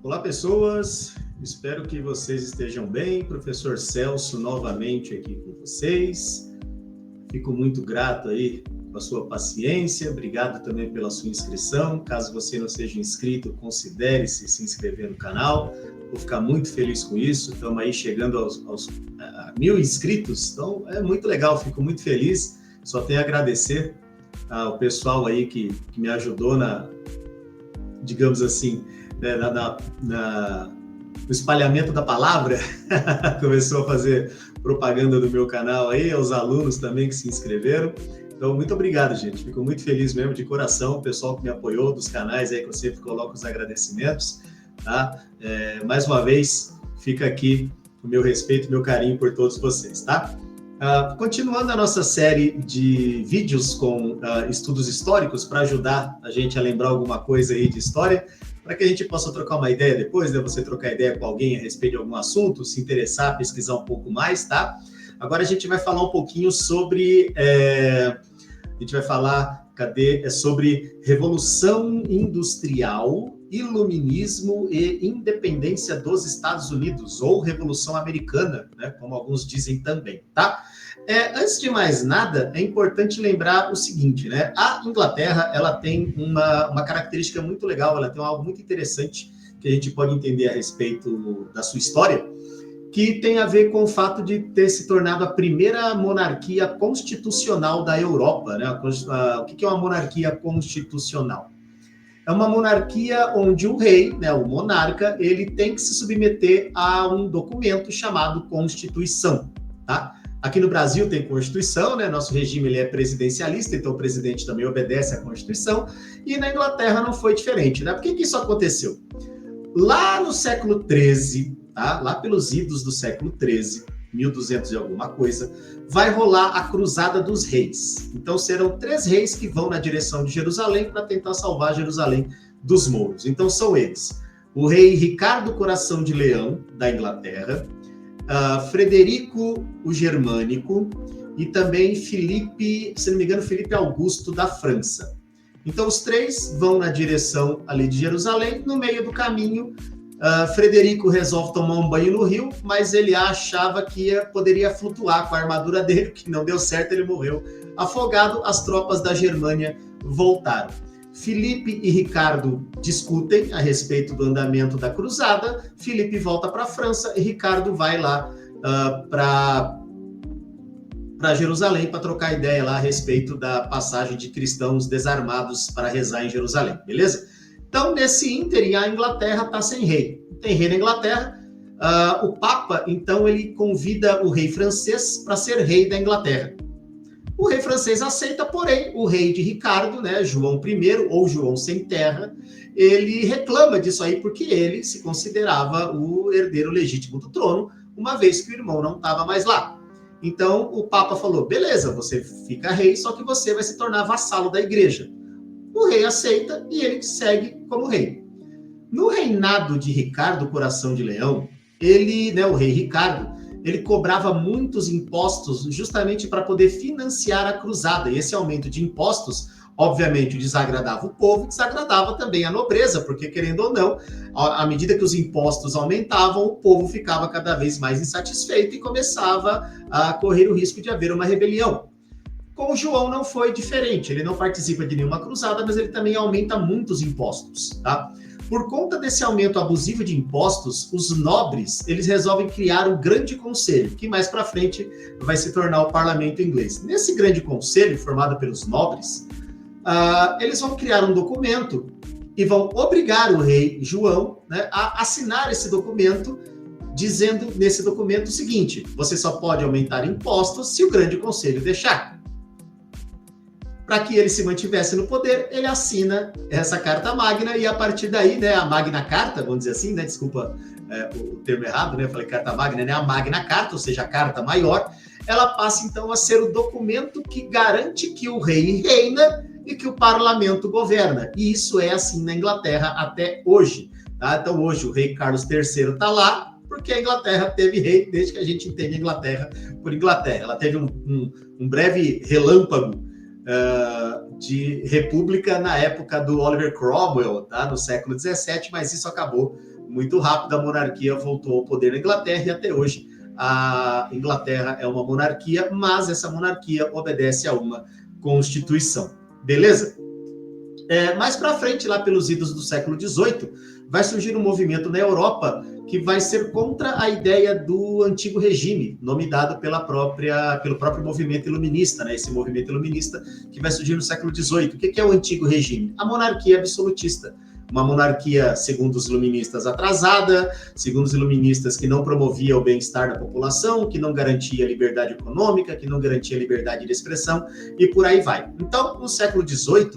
Olá, pessoas. Espero que vocês estejam bem. Professor Celso novamente aqui com vocês. Fico muito grato aí com a sua paciência. Obrigado também pela sua inscrição. Caso você não seja inscrito, considere se inscrever no canal. Vou ficar muito feliz com isso. Estamos aí chegando aos 1.000 inscritos. Então, é muito legal. Fico muito feliz. Só tenho a agradecer ao pessoal aí que me ajudou digamos assim, no espalhamento da palavra. Começou a fazer propaganda do meu canal aí, aos alunos também que se inscreveram. Então, muito obrigado, gente. Fico muito feliz mesmo, de coração, o pessoal que me apoiou, dos canais aí que eu sempre coloco os agradecimentos, tá? Mais uma vez, fica aqui o meu respeito, o meu carinho por todos vocês, tá? Continuando a nossa série de vídeos com estudos históricos para ajudar a gente a lembrar alguma coisa aí de história, para que a gente possa trocar uma ideia depois, né? Você trocar ideia com alguém a respeito de algum assunto, se interessar, pesquisar um pouco mais, tá? Agora a gente vai falar um pouquinho sobre... a gente vai falar, sobre Revolução Industrial, Iluminismo e Independência dos Estados Unidos, ou Revolução Americana, né, como alguns dizem também, tá? Antes de mais nada, é importante lembrar o seguinte, né? A Inglaterra, ela tem uma característica muito legal, ela tem algo muito interessante que a gente pode entender a respeito da sua história, que tem a ver com o fato de ter se tornado a primeira monarquia constitucional da Europa, né? O que é uma monarquia constitucional? É uma monarquia onde o rei, né, o monarca, ele tem que se submeter a um documento chamado Constituição, tá? Aqui no Brasil tem Constituição, né? Nosso regime ele é presidencialista, então o presidente também obedece à Constituição, e na Inglaterra não foi diferente, né? Por que isso aconteceu? Lá no século XIII, tá? Lá pelos idos do século XIII, 1200 e alguma coisa, vai rolar a Cruzada dos Reis. Então serão 3 reis que vão na direção de Jerusalém para tentar salvar Jerusalém dos mouros. Então são eles: o rei Ricardo Coração de Leão, da Inglaterra, Frederico o Germânico e também Filipe, se não me engano, Filipe Augusto da França. Então os 3 vão na direção ali de Jerusalém. No meio do caminho, Frederico resolve tomar um banho no rio, mas ele achava que poderia flutuar com a armadura dele, que não deu certo, ele morreu afogado. As tropas da Germânia voltaram. Filipe e Ricardo discutem a respeito do andamento da cruzada. Filipe volta para a França e Ricardo vai lá para Jerusalém para trocar ideia lá a respeito da passagem de cristãos desarmados para rezar em Jerusalém, beleza? Então, nesse ínterim, a Inglaterra está sem rei. Tem rei na Inglaterra. O Papa, então, ele convida o rei francês para ser rei da Inglaterra. O rei francês aceita, porém, o rei de Ricardo, né, João I, ou João Sem Terra, ele reclama disso aí porque ele se considerava o herdeiro legítimo do trono, uma vez que o irmão não estava mais lá. Então, o Papa falou, beleza, você fica rei, só que você vai se tornar vassalo da igreja. O rei aceita e ele segue como rei. No reinado de Ricardo Coração de Leão, o rei Ricardo, ele cobrava muitos impostos justamente para poder financiar a cruzada. E esse aumento de impostos, obviamente, desagradava o povo e desagradava também a nobreza, porque, querendo ou não, à medida que os impostos aumentavam, o povo ficava cada vez mais insatisfeito e começava a correr o risco de haver uma rebelião. Com o João não foi diferente, ele não participa de nenhuma cruzada, mas ele também aumenta muitos impostos, tá? Por conta desse aumento abusivo de impostos, os nobres, eles resolvem criar um grande conselho, que mais para frente vai se tornar o parlamento inglês. Nesse grande conselho, formado pelos nobres, eles vão criar um documento e vão obrigar o rei João, né, a assinar esse documento, dizendo nesse documento o seguinte: você só pode aumentar impostos se o grande conselho deixar. Para que ele se mantivesse no poder, ele assina essa Carta Magna e a partir daí, né, a Magna Carta, vamos dizer assim, né, desculpa o termo errado, né, eu falei Carta Magna, né, a Magna Carta, ou seja, a Carta Maior, ela passa então a ser o documento que garante que o rei reina e que o parlamento governa. E isso é assim na Inglaterra até hoje, tá? Então hoje o rei Carlos III está lá porque a Inglaterra teve rei desde que a gente entende a Inglaterra por Inglaterra. Ela teve um breve relâmpago de república na época do Oliver Cromwell, tá? No século XVII, mas isso acabou muito rápido, a monarquia voltou ao poder na Inglaterra e até hoje a Inglaterra é uma monarquia, mas essa monarquia obedece a uma constituição. Beleza? Mais para frente, lá pelos idos do século XVIII, vai surgir um movimento na Europa que vai ser contra a ideia do antigo regime, nome dado pelo próprio movimento iluminista, né? Esse movimento iluminista que vai surgir no século XVIII. O que é o antigo regime? A monarquia absolutista. Uma monarquia, segundo os iluministas, atrasada, segundo os iluministas, que não promovia o bem-estar da população, que não garantia liberdade econômica, que não garantia liberdade de expressão, e por aí vai. Então, no século XVIII,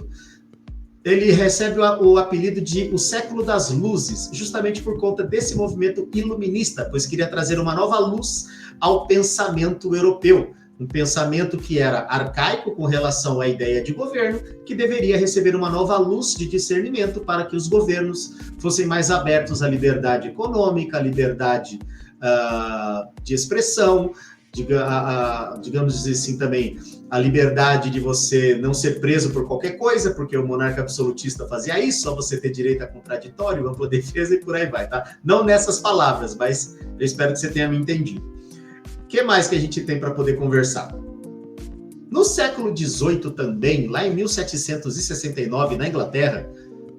ele recebe o apelido de o século das luzes, justamente por conta desse movimento iluminista, pois queria trazer uma nova luz ao pensamento europeu, um pensamento que era arcaico com relação à ideia de governo, que deveria receber uma nova luz de discernimento para que os governos fossem mais abertos à liberdade econômica, à liberdade de expressão, digamos assim também, a liberdade de você não ser preso por qualquer coisa, porque o monarca absolutista fazia isso, só você ter direito a contraditório, ampla defesa e por aí vai, tá? Não nessas palavras, mas eu espero que você tenha me entendido. O que mais que a gente tem para poder conversar? No século XVIII também, lá em 1769, na Inglaterra,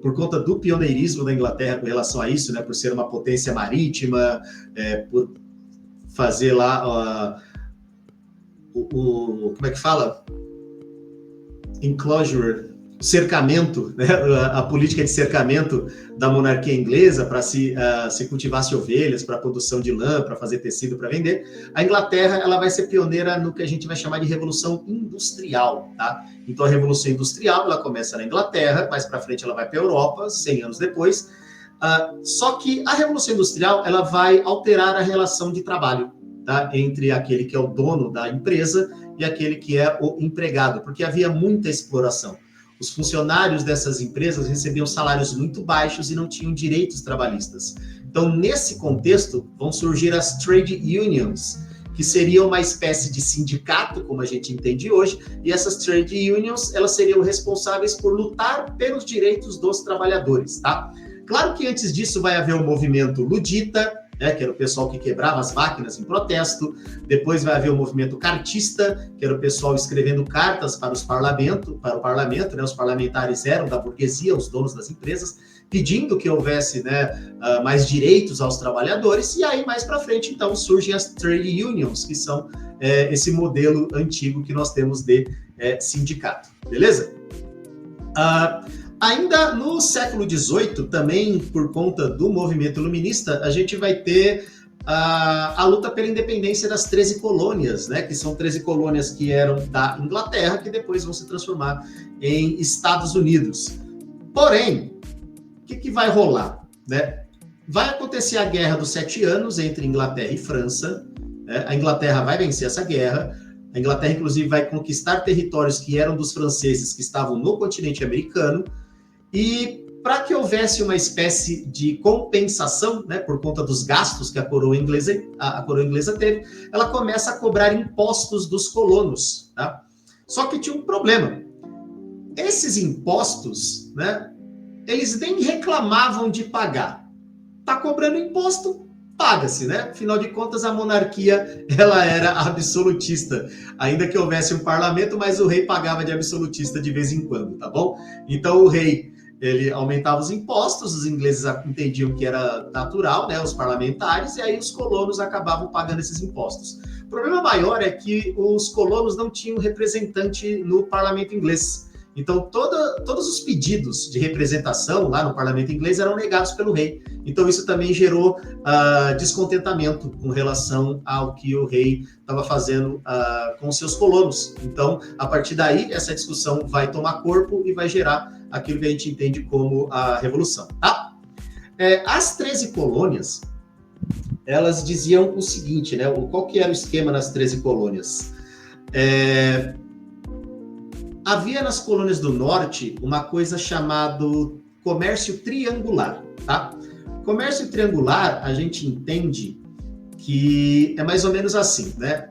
por conta do pioneirismo da Inglaterra com relação a isso, né, por ser uma potência marítima, por fazer lá como é que fala? Enclosure, cercamento, né? A política de cercamento da monarquia inglesa para se cultivasse ovelhas, para a produção de lã, para fazer tecido, para vender. A Inglaterra ela vai ser pioneira no que a gente vai chamar de Revolução Industrial, tá? Então a Revolução Industrial ela começa na Inglaterra, mais para frente ela vai para a Europa, 100 anos depois. Só que a Revolução Industrial ela vai alterar a relação de trabalho, tá? Entre aquele que é o dono da empresa e aquele que é o empregado, porque havia muita exploração. Os funcionários dessas empresas recebiam salários muito baixos e não tinham direitos trabalhistas. Então, nesse contexto, vão surgir as trade unions, que seriam uma espécie de sindicato, como a gente entende hoje, e essas trade unions, elas seriam responsáveis por lutar pelos direitos dos trabalhadores, tá? Claro que antes disso vai haver o movimento ludita, né, que era o pessoal que quebrava as máquinas em protesto. Depois vai haver o movimento cartista, que era o pessoal escrevendo cartas para o parlamento, né, os parlamentares eram da burguesia, os donos das empresas, pedindo que houvesse, né, mais direitos aos trabalhadores. E aí, mais para frente, então, surgem as trade unions, que são esse modelo antigo que nós temos de sindicato. Beleza? Ainda no século XVIII, também por conta do movimento iluminista, a gente vai ter a luta pela independência das 13 colônias, né? Que são 13 colônias que eram da Inglaterra, que depois vão se transformar em Estados Unidos. Porém, o que vai rolar, né? Vai acontecer a Guerra dos 7 Anos entre Inglaterra e França, né? A Inglaterra vai vencer essa guerra. A Inglaterra, inclusive, vai conquistar territórios que eram dos franceses, que estavam no continente americano. E para que houvesse uma espécie de compensação, né, por conta dos gastos que a coroa inglesa teve, ela começa a cobrar impostos dos colonos, tá? Só que tinha um problema. Esses impostos, né, eles nem reclamavam de pagar. Tá cobrando imposto, paga-se, né? Afinal de contas, a monarquia ela era absolutista, ainda que houvesse um parlamento, mas o rei pagava de absolutista de vez em quando, tá bom? Então o rei ele aumentava os impostos, os ingleses entendiam que era natural, né, os parlamentares, e aí os colonos acabavam pagando esses impostos. O problema maior é que os colonos não tinham representante no parlamento inglês. Então, todos os pedidos de representação lá no parlamento inglês eram negados pelo rei. Então, isso também gerou descontentamento com relação ao que o rei estava fazendo com seus colonos. Então, a partir daí, essa discussão vai tomar corpo e vai gerar aquilo que a gente entende como a Revolução. Tá? As 13 colônias, elas diziam o seguinte, né? Qual que era o esquema nas 13 colônias? Havia nas colônias do norte uma coisa chamada comércio triangular, tá? Comércio triangular, a gente entende que é mais ou menos assim, né?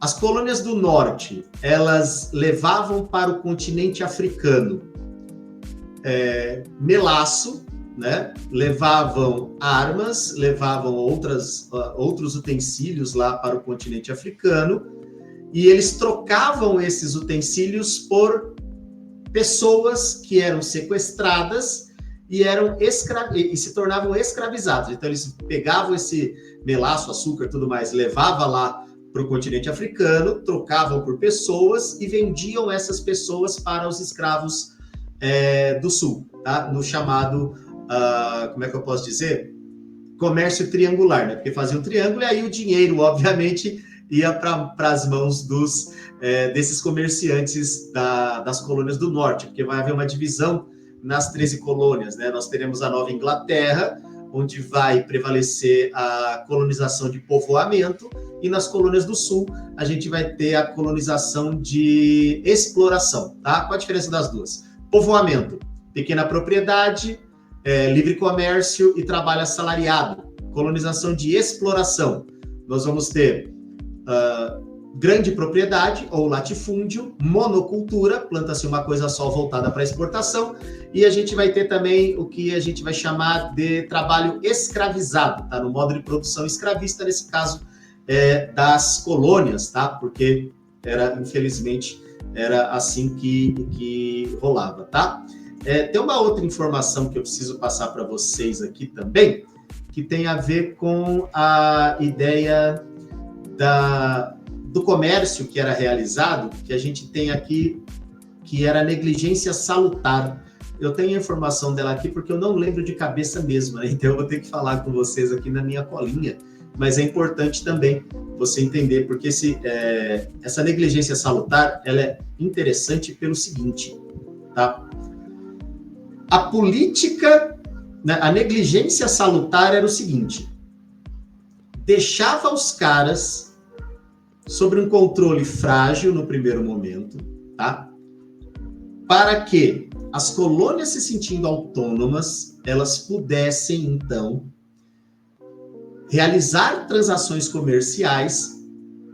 As colônias do norte, elas levavam para o continente africano melaço, né? Levavam armas, levavam outros utensílios lá para o continente africano, e eles trocavam esses utensílios por pessoas que eram sequestradas e se tornavam escravizados. Então, eles pegavam esse melaço, açúcar e tudo mais, levavam lá para o continente africano, trocavam por pessoas e vendiam essas pessoas para os escravos do sul, tá? No chamado, como é que eu posso dizer? Comércio triangular, né? Porque fazia um triângulo e aí o dinheiro, obviamente, ia para as mãos desses comerciantes das colônias do norte, porque vai haver uma divisão nas 13 colônias, né? Nós teremos a Nova Inglaterra, onde vai prevalecer a colonização de povoamento, e nas colônias do sul a gente vai ter a colonização de exploração, tá? Qual a diferença das duas? Povoamento, pequena propriedade, livre comércio e trabalho assalariado. Colonização de exploração, nós vamos ter grande propriedade ou latifúndio, monocultura, planta-se uma coisa só voltada para exportação, e a gente vai ter também o que a gente vai chamar de trabalho escravizado, tá? No modo de produção escravista, nesse caso, das colônias, tá? Porque infelizmente, era assim que rolava, tá? Tem uma outra informação que eu preciso passar para vocês aqui também, que tem a ver com a ideia do comércio que era realizado, que a gente tem aqui, que era negligência salutar. Eu tenho a informação dela aqui porque eu não lembro de cabeça mesmo, né? Então eu vou ter que falar com vocês aqui na minha colinha, mas é importante também você entender, porque essa negligência salutar, ela é interessante pelo seguinte, tá? A política, né, a negligência salutar era o seguinte: deixava os caras sobre um controle frágil no primeiro momento, tá? Para que as colônias, se sentindo autônomas, elas pudessem, então, realizar transações comerciais,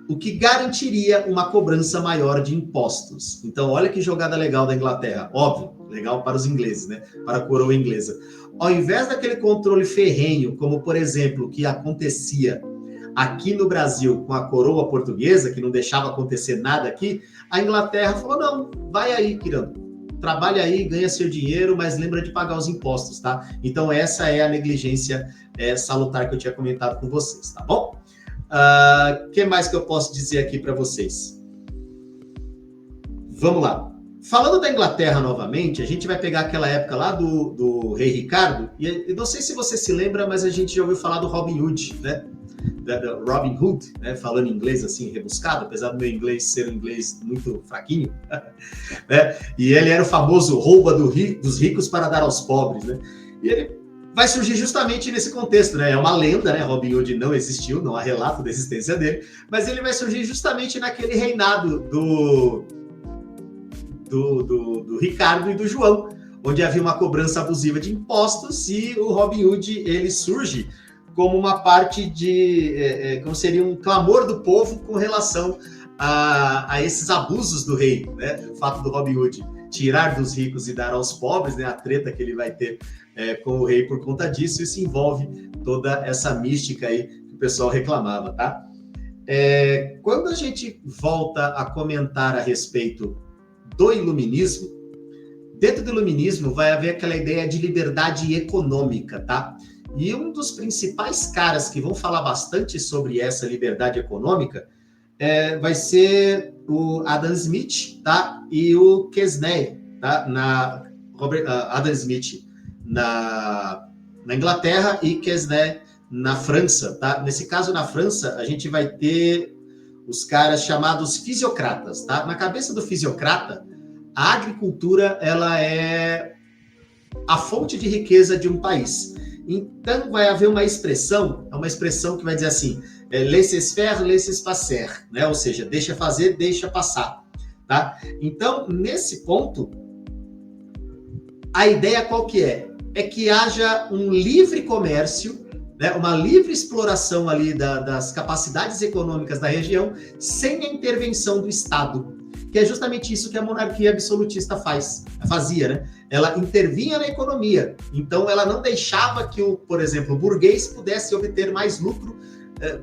o que garantiria uma cobrança maior de impostos. Então, olha que jogada legal da Inglaterra. Óbvio, legal para os ingleses, né? Para a coroa inglesa. Ao invés daquele controle ferrenho, como, por exemplo, o que acontecia aqui no Brasil com a coroa portuguesa, que não deixava acontecer nada aqui, a Inglaterra falou, não, vai aí, Quirando. Trabalha aí, ganha seu dinheiro, mas lembra de pagar os impostos, tá? Então, essa é a negligência salutar que eu tinha comentado com vocês, tá bom? O que mais que eu posso dizer aqui para vocês? Vamos lá. Falando da Inglaterra novamente, a gente vai pegar aquela época lá do rei Ricardo, e não sei se você se lembra, mas a gente já ouviu falar do Robin Hood, né? Robin Hood, né? Falando em inglês assim, rebuscado, apesar do meu inglês ser um inglês muito fraquinho, né? E ele era o famoso rouba dos ricos para dar aos pobres, né? E ele vai surgir justamente nesse contexto, né? É uma lenda, né? Robin Hood não existiu, não há relato da existência dele, mas ele vai surgir justamente naquele reinado do Ricardo e do João, onde havia uma cobrança abusiva de impostos, e o Robin Hood, ele surge como uma parte como seria um clamor do povo com relação a esses abusos do rei, né? O fato do Robin Hood tirar dos ricos e dar aos pobres, né? A treta que ele vai ter com o rei por conta disso, isso envolve toda essa mística aí que o pessoal reclamava, tá? Quando a gente volta a comentar a respeito do iluminismo, dentro do iluminismo vai haver aquela ideia de liberdade econômica, tá? E um dos principais caras que vão falar bastante sobre essa liberdade econômica vai ser o Adam Smith, tá? E o Quesnay, tá? Adam Smith na Inglaterra e Quesnay na França, tá? Nesse caso, na França, a gente vai ter os caras chamados fisiocratas, tá? Na cabeça do fisiocrata, a agricultura, ela é a fonte de riqueza de um país. Então, vai haver uma expressão que vai dizer assim, laissez-faire, laissez-passer, né? Ou seja, deixa fazer, deixa passar, tá? Então, nesse ponto, a ideia qual que é? É que haja um livre comércio né, uma livre exploração ali das capacidades econômicas da região sem a intervenção do Estado, que é justamente isso que a monarquia absolutista fazia, né? Ela intervinha na economia, então ela não deixava que, por exemplo, o burguês pudesse obter mais lucro,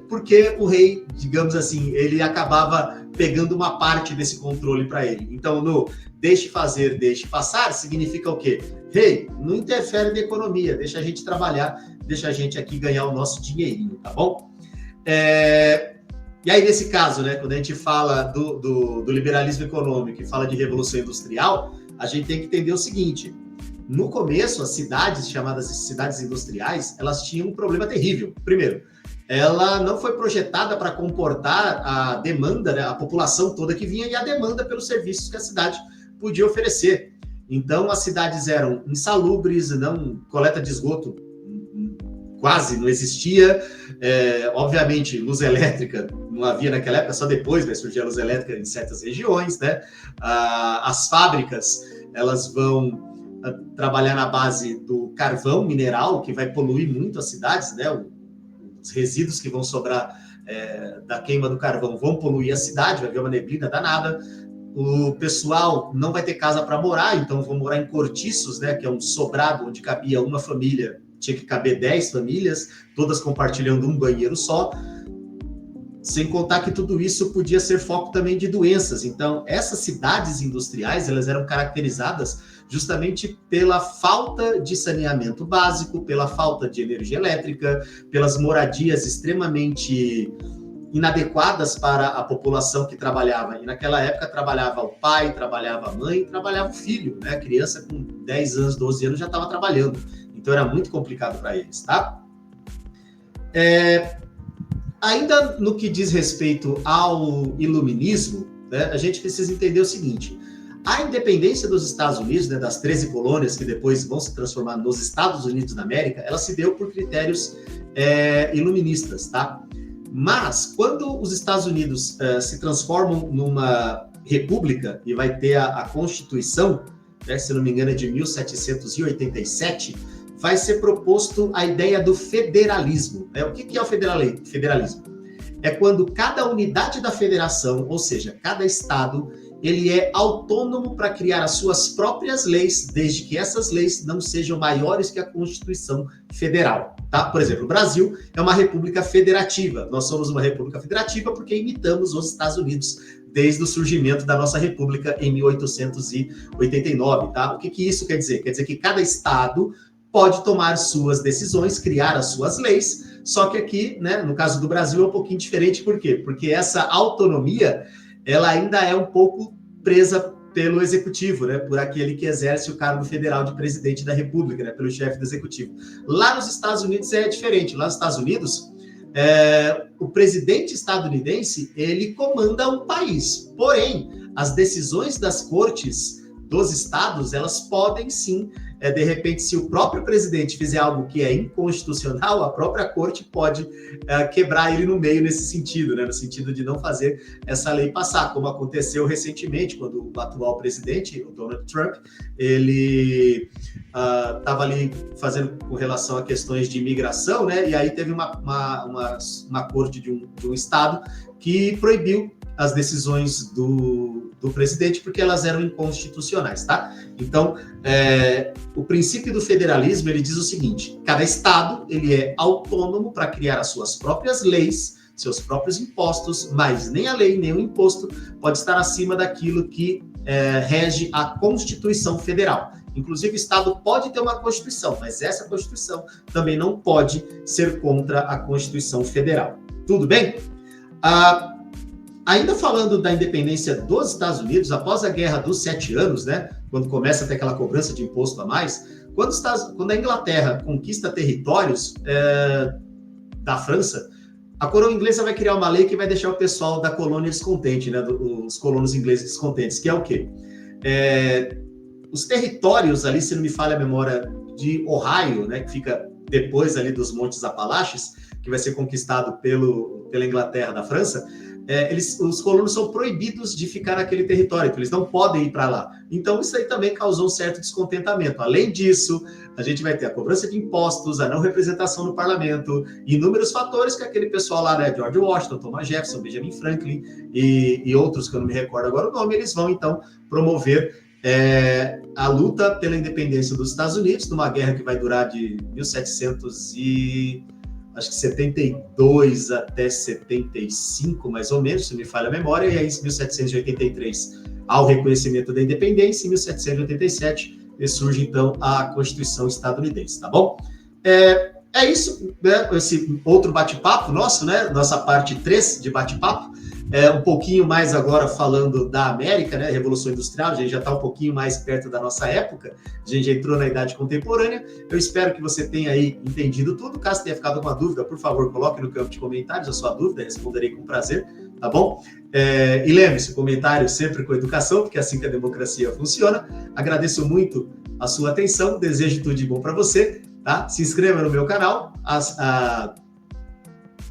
porque o rei, digamos assim, ele acabava pegando uma parte desse controle para ele. Então, no deixe fazer, deixe passar, significa o quê? Rei, não interfere na economia, deixa a gente trabalhar, deixa a gente aqui ganhar o nosso dinheirinho, tá bom? E aí, nesse caso, né, quando a gente fala do liberalismo econômico e fala de revolução industrial, a gente tem que entender o seguinte: no começo, as cidades, chamadas cidades industriais, elas tinham um problema terrível. Primeiro, ela não foi projetada para comportar a demanda, né, a população toda que vinha e a demanda pelos serviços que a cidade podia oferecer. Então, as cidades eram insalubres, não, coleta de esgoto quase não existia. Obviamente, luz elétrica não havia naquela época, só depois vai surgir a luz elétrica em certas regiões, né? As fábricas, elas vão trabalhar na base do carvão mineral, que vai poluir muito as cidades, né? Os resíduos que vão sobrar da queima do carvão vão poluir a cidade, vai haver uma neblina danada. O pessoal não vai ter casa para morar, então vão morar em cortiços, né? Que é um sobrado onde cabia uma família, tinha que caber 10 famílias, todas compartilhando um banheiro só, sem contar que tudo isso podia ser foco também de doenças. Então, essas cidades industriais, elas eram caracterizadas justamente pela falta de saneamento básico, pela falta de energia elétrica, pelas moradias extremamente inadequadas para a população que trabalhava. E naquela época trabalhava o pai, trabalhava a mãe, trabalhava o filho, né? A criança com 10 anos, 12 anos já estava trabalhando. Então era muito complicado para eles, tá? Ainda no que diz respeito ao iluminismo, né, a gente precisa entender o seguinte: a independência dos Estados Unidos, né, das 13 colônias que depois vão se transformar nos Estados Unidos da América, ela se deu por critérios iluministas, tá? Mas quando os Estados Unidos se transformam numa república e vai ter a Constituição, né, se não me engano é de 1787, vai ser proposto a ideia do federalismo. Né? O que é o federalismo? É quando cada unidade da federação, ou seja, cada estado, ele é autônomo para criar as suas próprias leis, desde que essas leis não sejam maiores que a Constituição Federal. Tá? Por exemplo, o Brasil é uma república federativa. Nós somos uma república federativa porque imitamos os Estados Unidos desde o surgimento da nossa república em 1889. Tá? O que isso quer dizer? Quer dizer que cada estado pode tomar suas decisões, criar as suas leis, só que aqui, né, no caso do Brasil, é um pouquinho diferente. Por quê? Porque essa autonomia, ela ainda é um pouco presa pelo executivo, né, por aquele que exerce o cargo federal de presidente da república, né, pelo chefe do executivo. Lá nos Estados Unidos é diferente. Lá nos Estados Unidos, o presidente estadunidense, ele comanda um país. Porém, as decisões das cortes dos estados, elas podem sim, de repente, se o próprio presidente fizer algo que é inconstitucional, a própria corte pode quebrar ele no meio nesse sentido, né? No sentido de não fazer essa lei passar, como aconteceu recentemente, quando o atual presidente, o Donald Trump, ele estava ali fazendo com relação a questões de imigração, né? E aí teve uma corte de um estado que proibiu as decisões do presidente, porque elas eram inconstitucionais, tá? Então, o princípio do federalismo, ele diz o seguinte: cada estado, ele é autônomo para criar as suas próprias leis, seus próprios impostos, mas nem a lei, nem o imposto pode estar acima daquilo que rege a Constituição Federal. Inclusive, o estado pode ter uma Constituição, mas essa Constituição também não pode ser contra a Constituição Federal. Tudo bem? Ainda falando da independência dos Estados Unidos, após a Guerra dos 7 Anos, né, quando começa a ter aquela cobrança de imposto a mais, quando a Inglaterra conquista territórios da França, a coroa inglesa vai criar uma lei que vai deixar o pessoal da colônia descontente, né, os colonos ingleses descontentes, que é o quê? Os territórios ali, se não me falha a memória, de Ohio, né, que fica depois ali dos Montes Apalaches, que vai ser conquistado pela Inglaterra da França, os colonos são proibidos de ficar naquele território, então eles não podem ir para lá. Então, isso aí também causou um certo descontentamento. Além disso, a gente vai ter a cobrança de impostos, a não representação no parlamento, inúmeros fatores que aquele pessoal lá, né, George Washington, Thomas Jefferson, Benjamin Franklin e outros que eu não me recordo agora o nome, eles vão, então, promover a luta pela independência dos Estados Unidos, numa guerra que vai durar de 1772 até 75, mais ou menos, se me falha a memória, e aí em 1783 ao reconhecimento da independência, em 1787 surge então a Constituição estadunidense, tá bom? É isso, né? Esse outro bate-papo nosso, né? Nossa parte 3 de bate-papo. Um pouquinho mais agora falando da América, né? Revolução Industrial, a gente já está um pouquinho mais perto da nossa época, a gente já entrou na Idade Contemporânea. Eu espero que você tenha aí entendido tudo. Caso tenha ficado com uma dúvida, por favor, coloque no campo de comentários a sua dúvida, responderei com prazer, tá bom? E lembre-se, comentário sempre com educação, porque é assim que a democracia funciona. Agradeço muito a sua atenção, desejo tudo de bom para você, tá? Se inscreva no meu canal,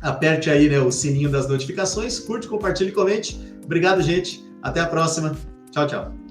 aperte aí, né, o sininho das notificações, curte, compartilhe e comente. Obrigado, gente. Até a próxima. Tchau, tchau.